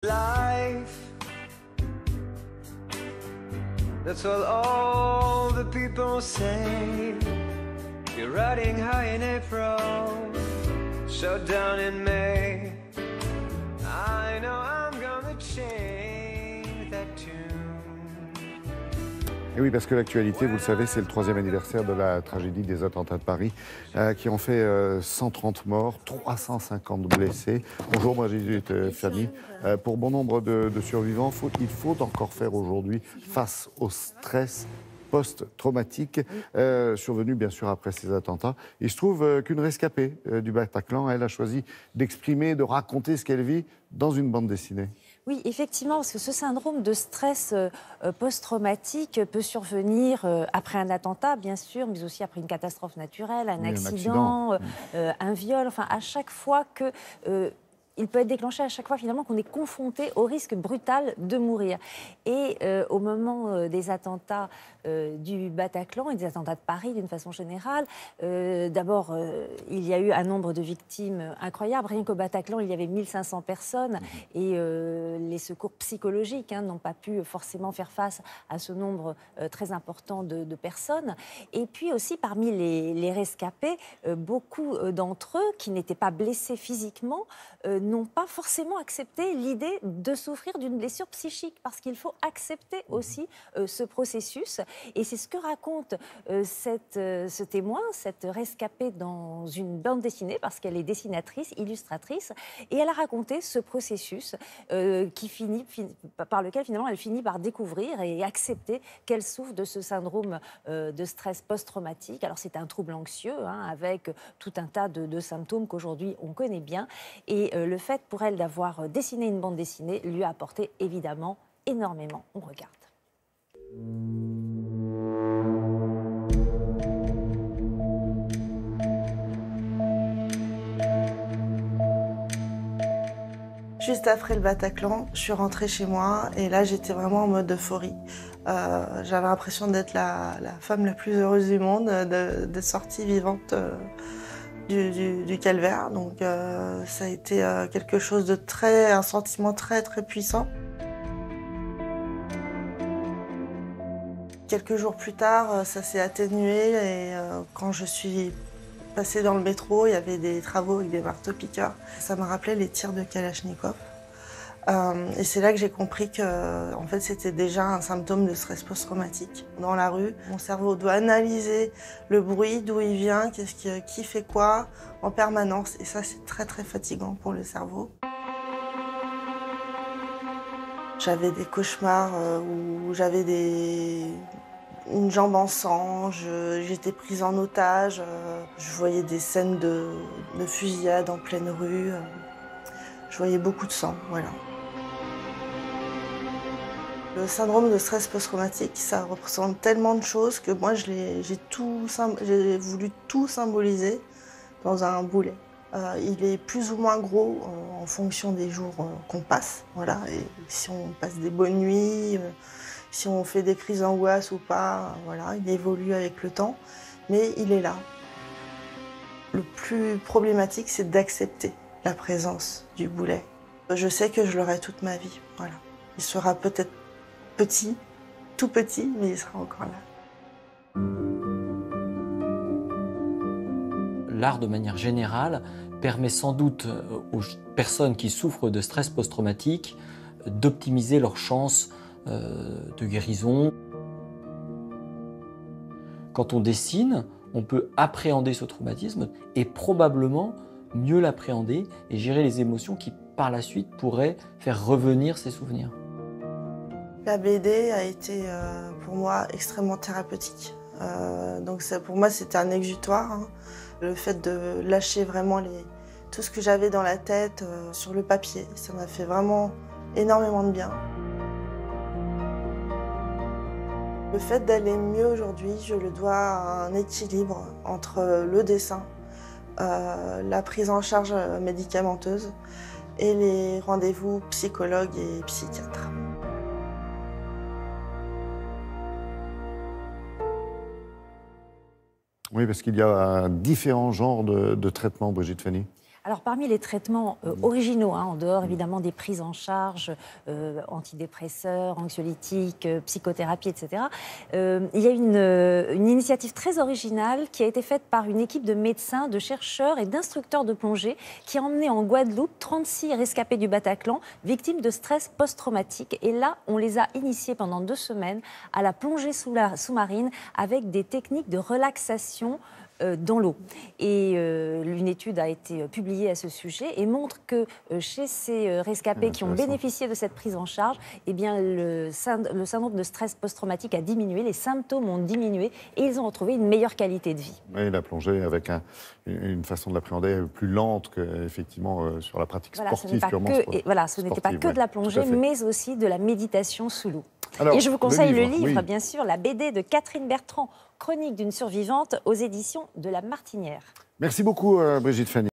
Life, that's what all the people say. You're riding high in April, shut down in May. I know I'm gonna change that tune. Et oui, parce que l'actualité, vous le savez, c'est le 3e anniversaire de la tragédie des attentats de Paris, qui ont fait 130 morts, 350 blessés. Bonjour Brigitte Fanny. Pour bon nombre de survivants, il faut encore faire aujourd'hui face au stress post-traumatique survenu bien sûr après ces attentats. Il se trouve qu'une rescapée du Bataclan, elle a choisi d'exprimer, de raconter ce qu'elle vit dans une bande dessinée. Oui, effectivement, parce que ce syndrome de stress post-traumatique peut survenir après un attentat, bien sûr, mais aussi après une catastrophe naturelle, un accident, un viol, enfin à chaque fois que... il peut être déclenché à chaque fois finalement qu'on est confronté au risque brutal de mourir. Et au moment des attentats du Bataclan et des attentats de Paris d'une façon générale, d'abord il y a eu un nombre de victimes incroyable. Rien qu'au Bataclan, il y avait 1500 personnes et les secours psychologiques n'ont pas pu forcément faire face à ce nombre très important de personnes. Et puis aussi parmi les rescapés, beaucoup d'entre eux qui n'étaient pas blessés physiquement n'ont pas forcément accepté l'idée de souffrir d'une blessure psychique, parce qu'il faut accepter aussi ce processus. Et c'est ce que raconte ce témoin, cette rescapée dans une bande dessinée, parce qu'elle est dessinatrice, illustratrice, et elle a raconté ce processus par lequel finalement elle finit par découvrir et accepter qu'elle souffre de ce syndrome de stress post-traumatique. Alors c'est un trouble anxieux, avec tout un tas de symptômes qu'aujourd'hui on connaît bien, et le fait pour elle d'avoir dessiné une bande dessinée lui a apporté évidemment énormément. On regarde. Juste après le Bataclan, je suis rentrée chez moi et là j'étais vraiment en mode euphorie. J'avais l'impression d'être la femme la plus heureuse du monde, d'être sortie vivante du calvaire. Donc ça a été quelque chose un sentiment très très puissant. Quelques jours plus tard, ça s'est atténué et quand je suis passée dans le métro, il y avait des travaux avec des marteaux-piqueurs. Ça m'a rappelé les tirs de Kalachnikov. Et c'est là que j'ai compris que en fait, c'était déjà un symptôme de stress post-traumatique. Dans la rue, mon cerveau doit analyser le bruit, d'où il vient, qui fait quoi, en permanence. Et ça, c'est très très fatigant pour le cerveau. J'avais des cauchemars où j'avais une jambe en sang, j'étais prise en otage, je voyais des scènes de fusillade en pleine rue, je voyais beaucoup de sang, voilà. Le syndrome de stress post-traumatique, ça représente tellement de choses que moi j'ai voulu tout symboliser dans un boulet. Il est plus ou moins gros en fonction des jours qu'on passe, voilà. Et si on passe des bonnes nuits, si on fait des crises d'angoisse ou pas, voilà, il évolue avec le temps, mais il est là. Le plus problématique, c'est d'accepter la présence du boulet. Je sais que je l'aurai toute ma vie, voilà. Il sera peut-être petit, tout petit, mais il sera encore là. L'art, de manière générale, permet sans doute aux personnes qui souffrent de stress post-traumatique d'optimiser leurs chances de guérison. Quand on dessine, on peut appréhender ce traumatisme et probablement mieux l'appréhender et gérer les émotions qui, par la suite, pourraient faire revenir ces souvenirs. La BD a été pour moi extrêmement thérapeutique. Donc pour moi, c'était un exutoire. Le fait de lâcher vraiment tout ce que j'avais dans la tête sur le papier, ça m'a fait vraiment énormément de bien. Le fait d'aller mieux aujourd'hui, je le dois à un équilibre entre le dessin, la prise en charge médicamenteuse et les rendez-vous psychologues et psychiatres. Oui, parce qu'il y a différents genres de traitements, Brigitte Fanny. Alors, parmi les traitements originaux, en dehors évidemment des prises en charge antidépresseurs, anxiolytiques, psychothérapie, etc., il y a une initiative très originale qui a été faite par une équipe de médecins, de chercheurs et d'instructeurs de plongée qui a emmené en Guadeloupe 36 rescapés du Bataclan victimes de stress post-traumatique. Et là, on les a initiés pendant 2 semaines à la plongée sous-marine avec des techniques de relaxation dans l'eau. Et une étude a été publiée à ce sujet et montre que chez ces rescapés qui ont bénéficié de cette prise en charge, eh bien, le syndrome de stress post-traumatique a diminué, les symptômes ont diminué et ils ont retrouvé une meilleure qualité de vie. Oui, la plongée avec une façon de l'appréhender plus lente qu'effectivement sur la pratique sportive purement sportive. Voilà, ce n'était pas que de la plongée, mais aussi de la méditation sous l'eau. Alors, et je vous conseille le livre, oui. bien sûr, la BD de Catherine Bertrand, Chronique d'une survivante, aux éditions de La Martinière. Merci beaucoup, Brigitte Fanny.